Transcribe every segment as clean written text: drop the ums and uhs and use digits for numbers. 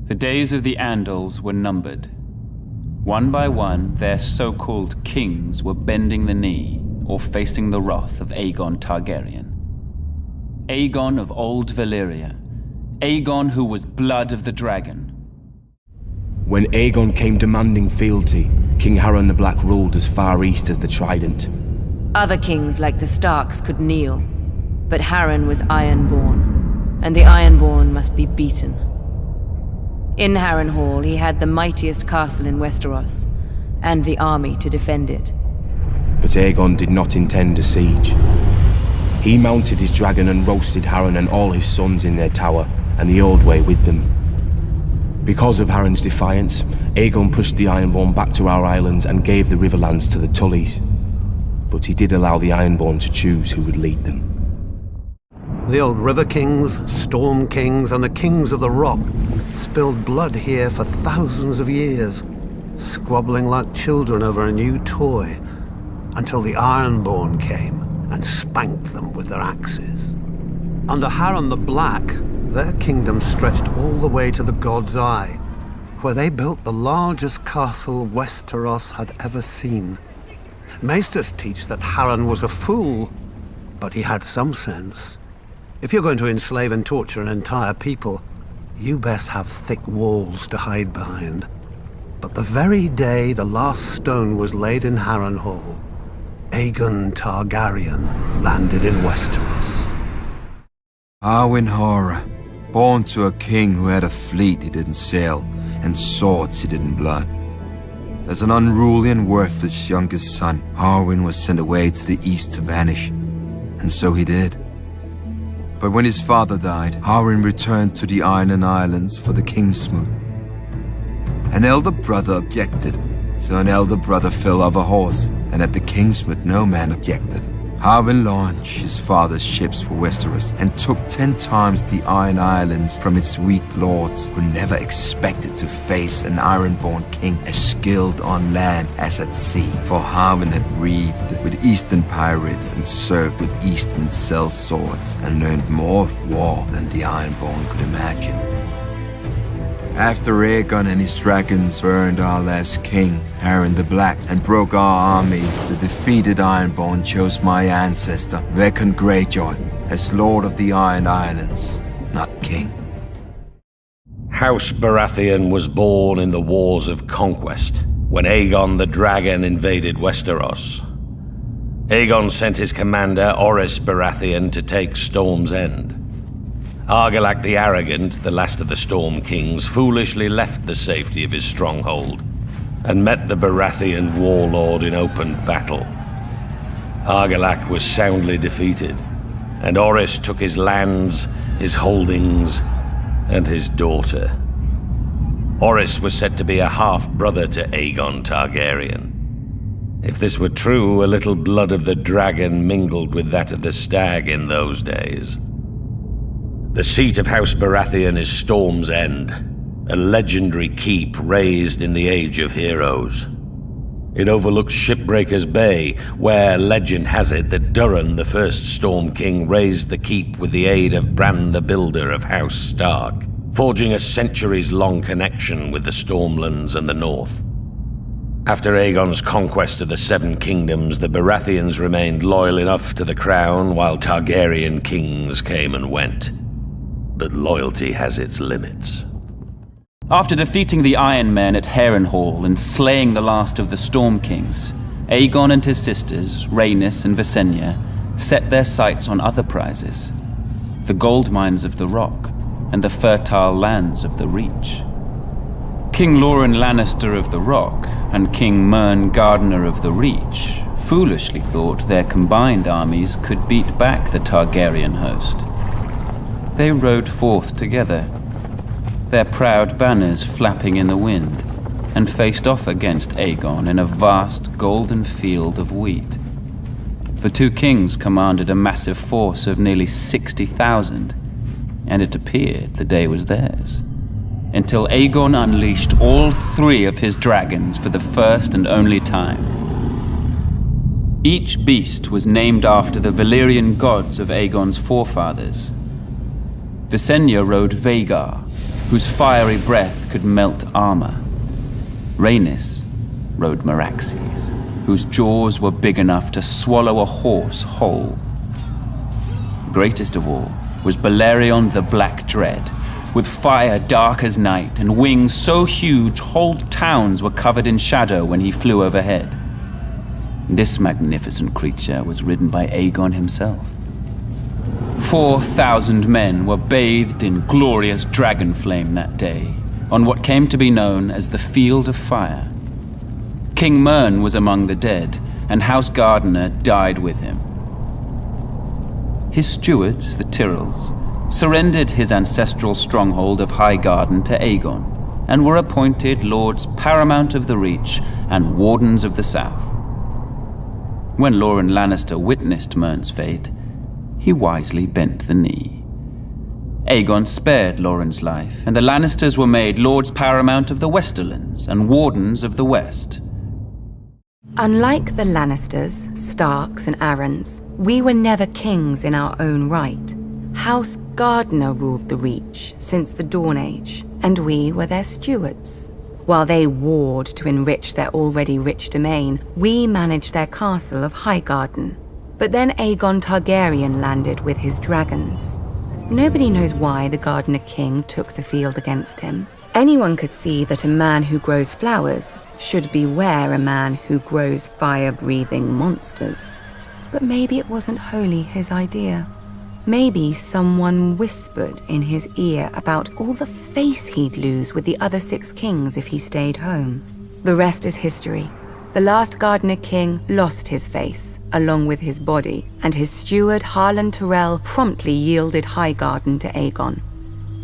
The days of the Andals were numbered. One by one, their so-called kings were bending the knee or facing the wrath of Aegon Targaryen. Aegon of Old Valyria. Aegon who was blood of the dragon. When Aegon came demanding fealty, King Harren the Black ruled as far east as the Trident. Other kings like the Starks could kneel, but Harren was Ironborn, and the Ironborn must be beaten. In Harrenhal, he had the mightiest castle in Westeros, and the army to defend it. But Aegon did not intend a siege. He mounted his dragon and roasted Harren and all his sons in their tower, and the Ordway with them. Because of Harren's defiance, Aegon pushed the Ironborn back to our islands and gave the Riverlands to the Tullys. But he did allow the Ironborn to choose who would lead them. The old River Kings, Storm Kings, and the Kings of the Rock spilled blood here for thousands of years, squabbling like children over a new toy, until the Ironborn came and spanked them with their axes. Under Harren the Black, their kingdom stretched all the way to the God's Eye, where they built the largest castle Westeros had ever seen. Maesters teach that Harren was a fool, but he had some sense. If you're going to enslave and torture an entire people, you best have thick walls to hide behind. But the very day the last stone was laid in Harrenhal, Aegon Targaryen landed in Westeros. Arwen Hora, born to a king who had a fleet he didn't sail, and swords he didn't blood. As an unruly and worthless youngest son, Harwin was sent away to the east to vanish, and so he did. But when his father died, Harwin returned to the Iron Islands for the Kingsmoot. An elder brother objected, so an elder brother fell off a horse, and at the Kingsmoot no man objected. Harwin launched his father's ships for Westeros and took 10 times the Iron Islands from its weak lords, who never expected to face an Ironborn king as skilled on land as at sea. For Harwin had reaved with Eastern pirates and served with Eastern sellswords and learned more of war than the Ironborn could imagine. After Aegon and his dragons burned our last king, Harren the Black, and broke our armies, the defeated Ironborn chose my ancestor, Vakon Greyjoy, as Lord of the Iron Islands, not king. House Baratheon was born in the Wars of Conquest, when Aegon the Dragon invaded Westeros. Aegon sent his commander, Orys Baratheon, to take Storm's End. Argilac the Arrogant, the last of the Storm Kings, foolishly left the safety of his stronghold and met the Baratheon warlord in open battle. Argilac was soundly defeated, and Orys took his lands, his holdings, and his daughter. Orys was said to be a half-brother to Aegon Targaryen. If this were true, a little blood of the dragon mingled with that of the stag in those days. The seat of House Baratheon is Storm's End, a legendary keep raised in the Age of Heroes. It overlooks Shipbreaker's Bay, where legend has it that Durin, the first Storm King, raised the keep with the aid of Bran the Builder of House Stark, forging a centuries-long connection with the Stormlands and the North. After Aegon's conquest of the Seven Kingdoms, the Baratheons remained loyal enough to the crown, while Targaryen kings came and went. But loyalty has its limits. After defeating the Iron Men at Harrenhal and slaying the last of the Storm Kings, Aegon and his sisters, Rhaenys and Visenya, set their sights on other prizes: the gold mines of the Rock and the fertile lands of the Reach. King Loren Lannister of the Rock and King Mern Gardener of the Reach foolishly thought their combined armies could beat back the Targaryen host. They rode forth together, their proud banners flapping in the wind, and faced off against Aegon in a vast golden field of wheat. The two kings commanded a massive force of nearly 60,000, and it appeared the day was theirs, until Aegon unleashed all 3 of his dragons for the first and only time. Each beast was named after the Valyrian gods of Aegon's forefathers. Visenya rode Vhagar, whose fiery breath could melt armor. Rhaenys rode Meraxes, whose jaws were big enough to swallow a horse whole. Greatest of all was Balerion the Black Dread, with fire dark as night and wings so huge whole towns were covered in shadow when he flew overhead. This magnificent creature was ridden by Aegon himself. 4,000 men were bathed in glorious dragon flame that day, on what came to be known as the Field of Fire. King Mern was among the dead, and House Gardener died with him. His stewards, the Tyrells, surrendered his ancestral stronghold of Highgarden to Aegon, and were appointed Lords Paramount of the Reach and Wardens of the South. When Loren Lannister witnessed Mern's fate, he wisely bent the knee. Aegon spared Loren's life, and the Lannisters were made Lords Paramount of the Westerlands and Wardens of the West. Unlike the Lannisters, Starks, and Arryns, we were never kings in our own right. House Gardener ruled the Reach since the Dawn Age, and we were their stewards. While they warred to enrich their already rich domain, we managed their castle of Highgarden. But then Aegon Targaryen landed with his dragons. Nobody knows why the Gardener King took the field against him. Anyone could see that a man who grows flowers should beware a man who grows fire-breathing monsters. But maybe it wasn't wholly his idea. Maybe someone whispered in his ear about all the face he'd lose with the other 6 kings if he stayed home. The rest is history. The last Gardener King lost his face, along with his body, and his steward Harlan Tyrell promptly yielded Highgarden to Aegon.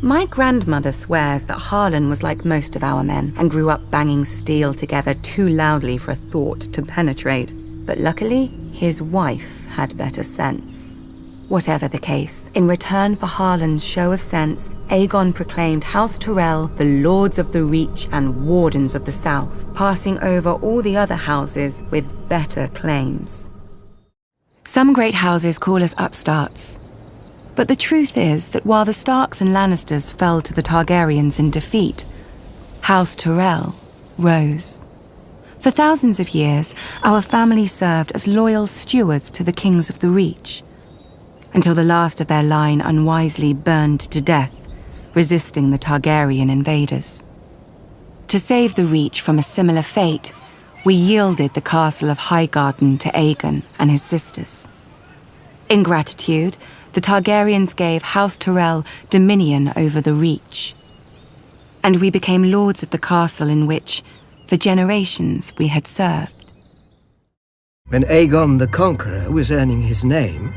My grandmother swears that Harlan was like most of our men and grew up banging steel together too loudly for a thought to penetrate. But luckily, his wife had better sense. Whatever the case, in return for Harlan's show of sense, Aegon proclaimed House Tyrell the Lords of the Reach and Wardens of the South, passing over all the other houses with better claims. Some great houses call us upstarts. But the truth is that while the Starks and Lannisters fell to the Targaryens in defeat, House Tyrell rose. For thousands of years, our family served as loyal stewards to the kings of the Reach, until the last of their line unwisely burned to death, resisting the Targaryen invaders. To save the Reach from a similar fate, we yielded the castle of Highgarden to Aegon and his sisters. In gratitude, the Targaryens gave House Tyrell dominion over the Reach, and we became lords of the castle in which, for generations, we had served. When Aegon the Conqueror was earning his name,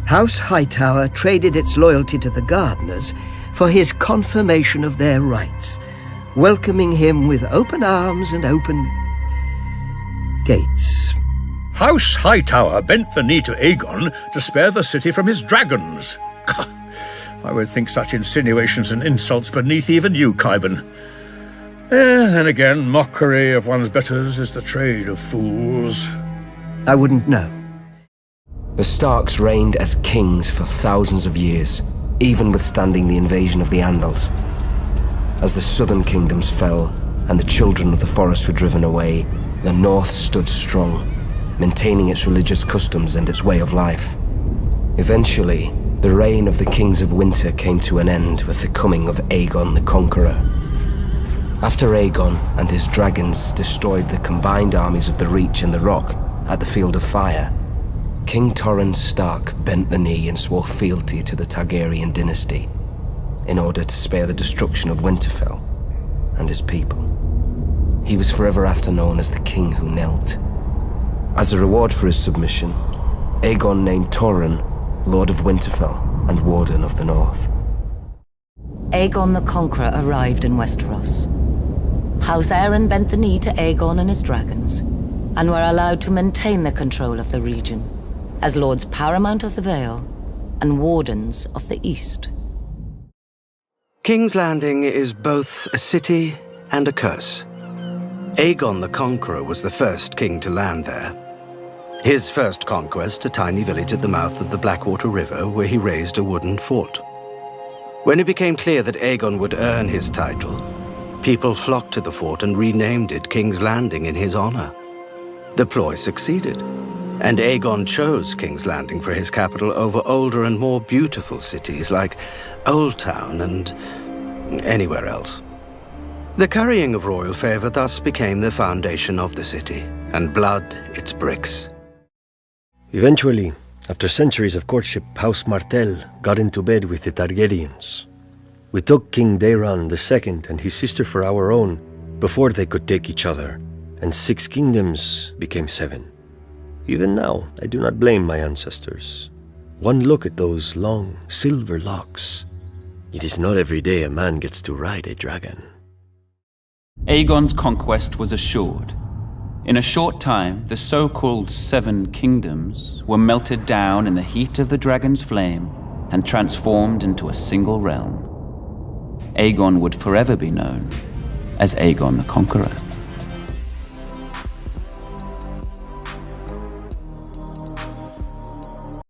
House Hightower traded its loyalty to the Gardeners for his confirmation of their rights, welcoming him with open arms and open gates. House Hightower bent the knee to Aegon to spare the city from his dragons. I would think such insinuations and insults beneath even you, Qyburn. And again, mockery of one's betters is the trade of fools. I wouldn't know. The Starks reigned as kings for thousands of years, even withstanding the invasion of the Andals. As the southern kingdoms fell and the children of the forest were driven away, the north stood strong, maintaining its religious customs and its way of life. Eventually, the reign of the Kings of Winter came to an end with the coming of Aegon the Conqueror. After Aegon and his dragons destroyed the combined armies of the Reach and the Rock at the Field of Fire, King Torrhen Stark bent the knee and swore fealty to the Targaryen dynasty in order to spare the destruction of Winterfell and his people. He was forever after known as the King Who Knelt. As a reward for his submission, Aegon named Torrhen Lord of Winterfell and Warden of the North. Aegon the Conqueror arrived in Westeros. House Arryn bent the knee to Aegon and his dragons, and were allowed to maintain the control of the region as Lords Paramount of the Vale and Wardens of the East. King's Landing is both a city and a curse. Aegon the Conqueror was the first king to land there. His first conquest, a tiny village at the mouth of the Blackwater River where he raised a wooden fort. When it became clear that Aegon would earn his title, people flocked to the fort and renamed it King's Landing in his honor. The ploy succeeded, and Aegon chose King's Landing for his capital over older and more beautiful cities like Old Town and anywhere else. The carrying of royal favor thus became the foundation of the city, and blood its bricks. Eventually, after centuries of courtship, House Martell got into bed with the Targaryens. We took King Daeron II and his sister for our own before they could take each other, and 6 kingdoms became 7. Even now, I do not blame my ancestors. One look at those long, silver locks. It is not every day a man gets to ride a dragon. Aegon's conquest was assured. In a short time, the so-called 7 kingdoms were melted down in the heat of the dragon's flame and transformed into a single realm. Aegon would forever be known as Aegon the Conqueror.